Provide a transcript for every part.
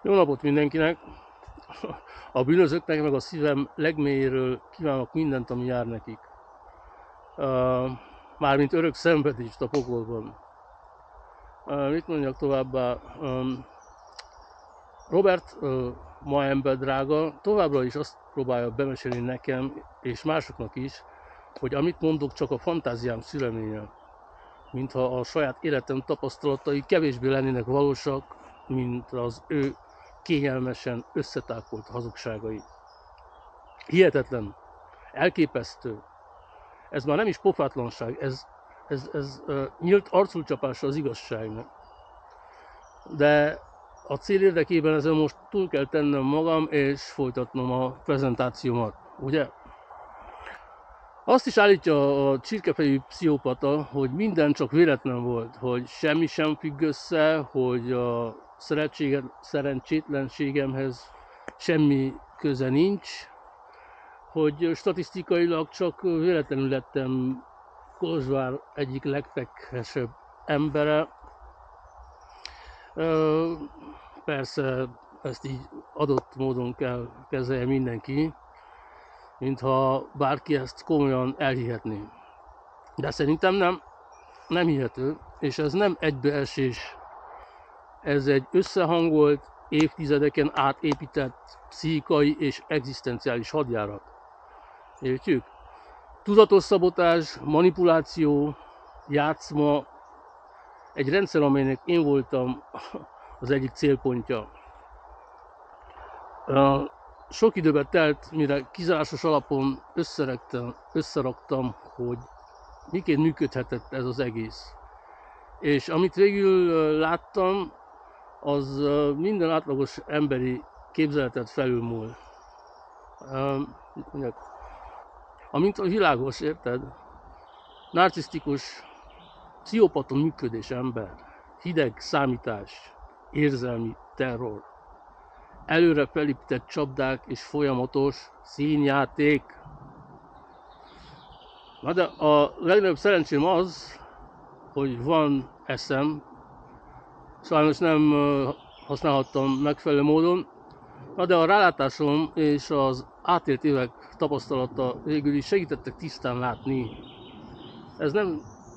Jó napot mindenkinek! A bűnözőknek meg a szívem legmélyéről kívánok mindent, ami jár nekik. Mármint örök szenvedést a pokolban. Mit mondjak továbbá? Robert, ma ember drága, továbbra is azt próbálja bemesélni nekem, és másoknak is, hogy amit mondok, csak a fantáziám szüleménye. Mintha a saját életem tapasztalatai kevésbé lennének valósak, mint az ő kényelmesen összetákolt hazugságai. Hihetetlen, elképesztő. Ez már nem is pofátlanság, ez nyílt arculcsapása az igazságnak. De a cél érdekében ezen most túl kell tennem magam, és folytatnom a prezentációmat, ugye? Azt is állítja a csirkefejű pszichopata, hogy minden csak véletlen volt, hogy semmi sem függ össze, hogy a szerencsétlenségemhez semmi köze nincs, hogy statisztikailag csak véletlenül lettem Kolozsvár egyik legfekesebb embere. Persze ezt így adott módon kell kezelje mindenki, mintha bárki ezt komolyan elhihetné. De szerintem nem hihető, és ez nem egybeesés. Ez egy összehangolt, évtizedeken átépített pszichikai és egzisztenciális hadjárat. Értjük? Tudatos szabotás, manipuláció, játszma, egy rendszer, amelynek én voltam az egyik célpontja. Sok időbe telt, mire kizárásos alapon összeraktam, hogy miként működhetett ez az egész. És amit végül láttam, az minden átlagos emberi képzeletet felülmúl. Amint a világos, érted? Narcisztikus, pszichopata működés ember, hideg számítás, érzelmi terror, előre felépített csapdák és folyamatos színjáték. Na de a legnagyobb szerencsém az, hogy van eszem, sajnos nem használhattam megfelelő módon, na de a rálátásom és az átélt évek tapasztalata végül is segítettek tisztán látni. Ez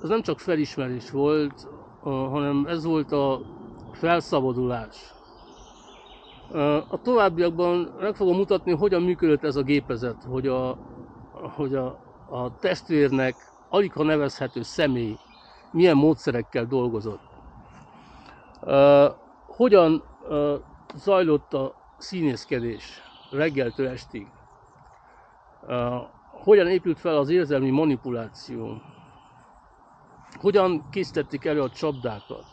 nem csak felismerés volt, hanem ez volt a felszabadulás. A továbbiakban meg fogom mutatni, hogyan működött ez a gépezet, hogy a testvérnek aligha nevezhető személy milyen módszerekkel dolgozott. Hogyan zajlott a színészkedés reggeltől estig. Hogyan épült fel az érzelmi manipuláció. Hogyan készítették elő a csapdákat.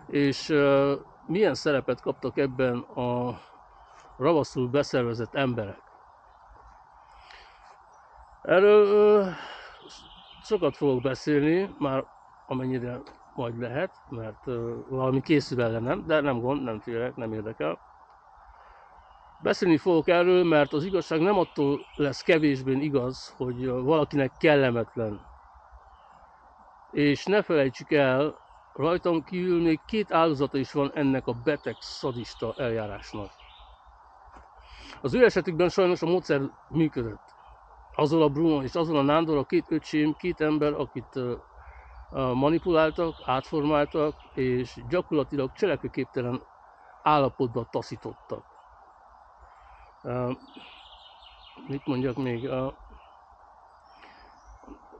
És milyen szerepet kaptak ebben a ravaszul beszervezett emberek. Erről sokat fogok beszélni, már amennyire majd lehet, mert valami készül ellenem, de nem gond, nem félek, nem érdekel. Beszélni fogok erről, mert az igazság nem attól lesz kevésbé igaz, hogy valakinek kellemetlen. És ne felejtsük el, rajtam kívül még 2 áldozata is van ennek a beteg, szadista eljárásnak. Az ő esetükben sajnos a módszer működött. Azon a Bruno és azon a Nándor, a 2 öcsém, 2 ember, akit manipuláltak, átformáltak, és gyakorlatilag cselekvőképtelen állapotba taszítottak. Mit mondjak még? A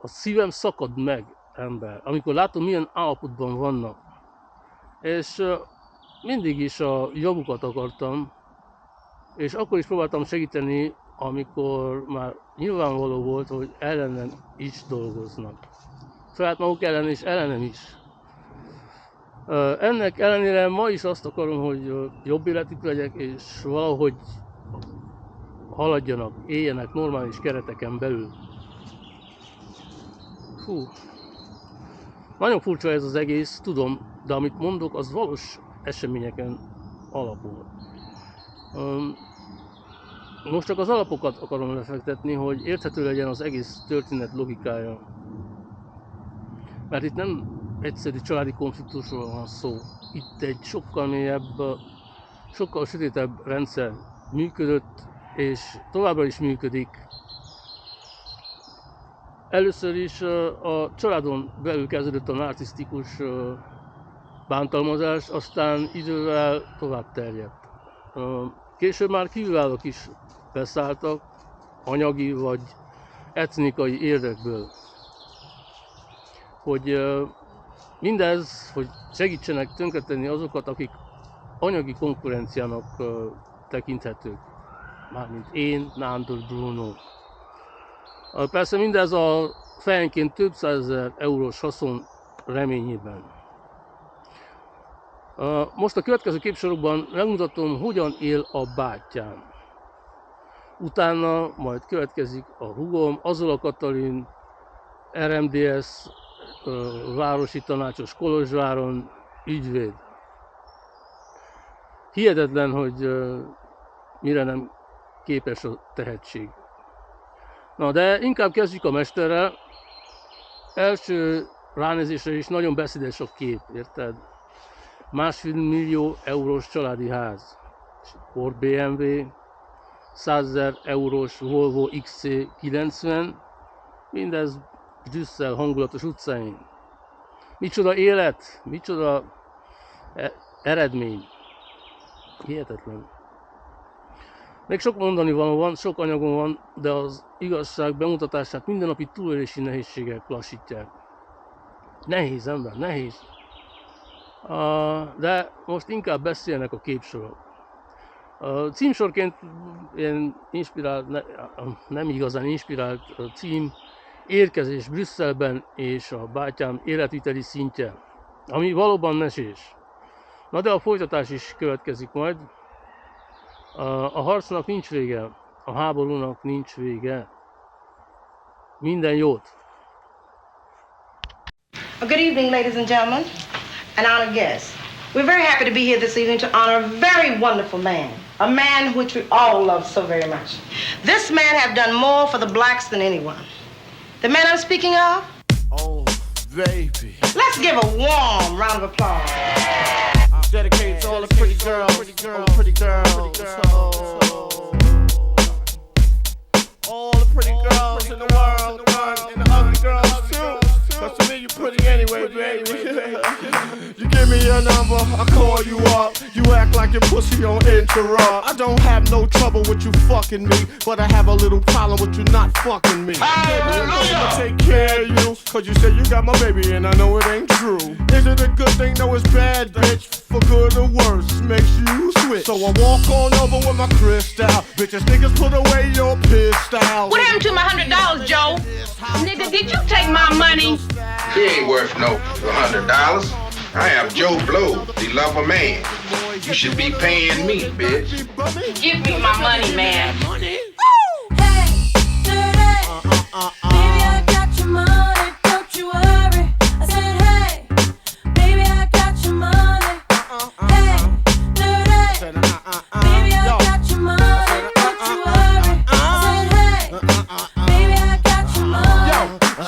szívem szakad meg, ember, amikor látom, milyen állapotban vannak. És mindig is a javukat akartam, és akkor is próbáltam segíteni, amikor már nyilvánvaló volt, hogy ellenem is dolgoznak. Saját maguk ellen és ellenem is. Ennek ellenére ma is azt akarom, hogy jobb életük legyek, és valahogy haladjanak, éljenek normális kereteken belül. Hú. Nagyon furcsa ez az egész, tudom, de amit mondok, az valós eseményeken alapul. Most csak az alapokat akarom lefektetni, hogy érthető legyen az egész történet logikája. Mert itt nem egyszerű családi konfliktusról van szó. Itt egy sokkal mélyebb sokkal sötétebb rendszer működött, és továbbra is működik. Először is a családon belül kezdődött a narcisztikus bántalmazás, aztán idővel tovább terjedt. Később már kívülállók is beszálltak, anyagi vagy etnikai érdekből. Hogy mindez, hogy segítsenek tönkretenni azokat, akik anyagi konkurenciának tekinthetők. Mármint én, Nándor Bruno. Persze mindez a fejenként több százezer eurós haszon reményében. Most a következő képsorokban megmutatom, hogyan él a bátyám. Utána majd következik a húgom, Azola Katalin, RMDS, városi tanácsos Kolozsváron, ügyvéd. Hihetetlen, hogy mire nem képes a tehetség. Na de inkább kezdjük a mesterrel. Első ránézésre is nagyon beszédes a kép, érted? 1,5 millió eurós családi ház, Ford BMW, 100 000 eurós Volvo XC90, mindez Brüsszel hangulatos utcáin. Micsoda élet, micsoda eredmény. Hihetetlen. Még sok mondani való van, sok anyagom van, de az igazság bemutatását mindennapi túlélési nehézségek lassítják. Nehéz ember, nehéz. De most inkább beszélnek a képsorok. Címsorként ilyen inspirált, nem igazán inspirált cím, érkezés Brüsszelben és a bátyám életviteli szintje, ami valóban mesés. Na de a folytatás is következik majd. A harcnak nincs vége, a háborúnak nincs vége. Minden jót! Good evening, ladies and gentlemen, and honored guests. We're very happy to be here this evening to honor a very wonderful man, a man which we all love so very much. This man have done more for the blacks than anyone. The man I'm speaking of? Oh, baby. Let's give a warm round of applause. Dedicated to all the pretty girls, all the pretty girls in the world, and the ugly girls too. Cause to me you pretty anyway, baby. You give me your number, I call you up. You act like your pussy on interrupt. I don't have no trouble with you fucking me, but I have a little problem with you not fucking me. I'ma take care of you, cause you say you got my baby and I know it ain't true. Is it a good thing? No, it's bad, bitch. For good or worse, makes you switch. So I walk on over with my crystal. Bitches, niggas, put away your pistol. What happened to my $100, Joe? Nigga, did you take my money? He ain't worth no $100. I am Joe Blow, the lover man. You should be paying me, bitch. Give me my money, man. Baby, I got your money, don't you worry. I said, hey, baby, I got your money. Hey, dirty. Baby, I got your money, don't you worry. I said, hey, baby, I got your money.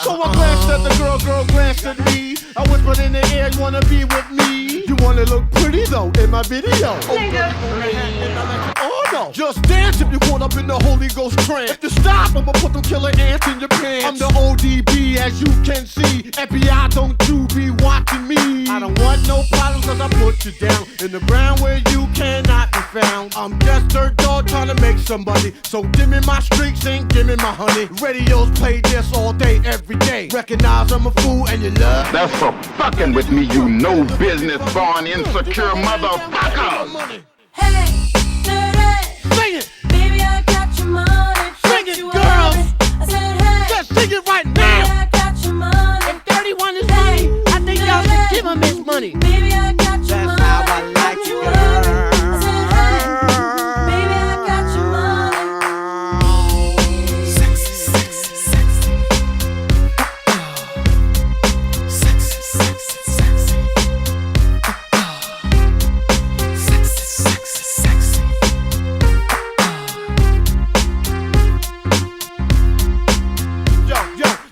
So I glanced at the girl glanced at me. I whispered in the air, you wanna be with me? You wanna look pretty though in my video. Oh no, just dance if you caught up in the Holy Ghost trance. If you stop, I'ma put them killer ants in your pants. I'm the ODB, as you can see. FBI, don't you be watching me. I don't want no problems cause I put you down in the ground where you cannot be found. I'm just dirt dog trying to make somebody. So give me my streaks and give me my honey. Radios play this all day, every day. Recognize I'm a fool and you love. That's for fucking with me, you no business born insecure motherfucker. Hey, dirty. Sing it, Baby, I got your money, Sing don't it, you girls. worry. I said, hey, just sing it right baby, now. I got your money. If 31 is money, I think y'all should give him his money. Baby, I got your That's money. how I like don't it, you girl. worry. I said, hey, baby, I got your money. Sexy, sexy, sexy. Sexy, sexy, sexy. Sexy, sexy, sexy. Yo,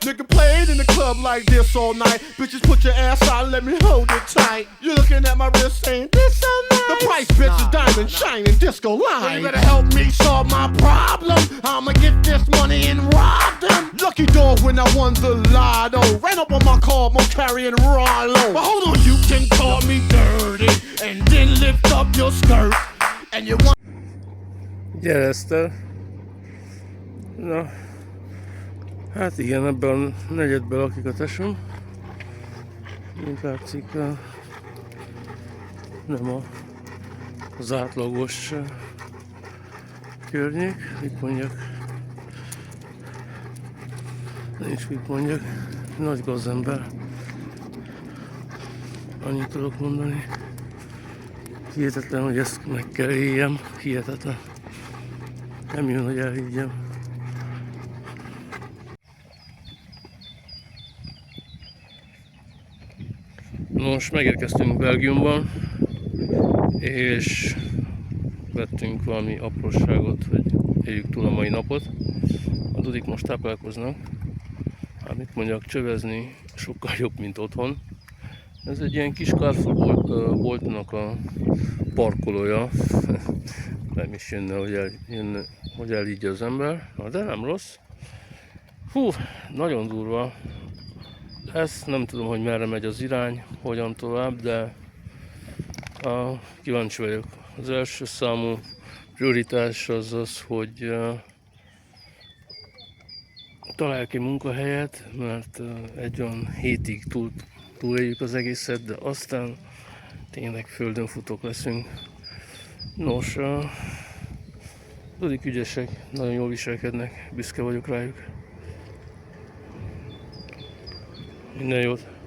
nigga played in the club like this all night. Bitches put Put your ass out and let me hold it tight. You're looking at my wrist saying, this so nice. The price, bitch, is diamond shining disco line. Well, you better help me solve my problem. I'ma get this money and rob them. Lucky dog when I won the lotto. Ran up on my car, more carrying Rollo. But hold on, you can call me dirty and then lift up your skirt. And you want... Gyere, Eszter! Na, hát igen, ebben a negyedben lakik a tesóm. Mint látszik, nem az átlagos környék. Mit mondjak? Nincs mit mondjak. Nagy gazember. Annyit tudok mondani. Hihetetlen, hogy ezt meg kell éljem. Hihetetlen. Nem jön, hogy elhiggyem. Most megérkeztünk Belgiumban, és vettünk valami apróságot, hogy éljük túl a mai napot. A Dudik most táplálkoznak. Hát mit mondjak, csövezni sokkal jobb, mint otthon. Ez egy ilyen kis Carrefour boltnak a parkolója. Nem is jönne, hogy elígye az ember. Na, de nem rossz. Hú, nagyon durva. Ezt nem tudom, hogy merre megy az irány, hogyan tovább, de kíváncsi vagyok. Az első számú prioritás az az, hogy találjak egy munkahelyet, mert egy olyan hétig túléljük az egészet, de aztán tényleg földön futók leszünk. Nos, Dudik ügyesek, nagyon jól viselkednek, büszke vagyok rájuk. Minden jót!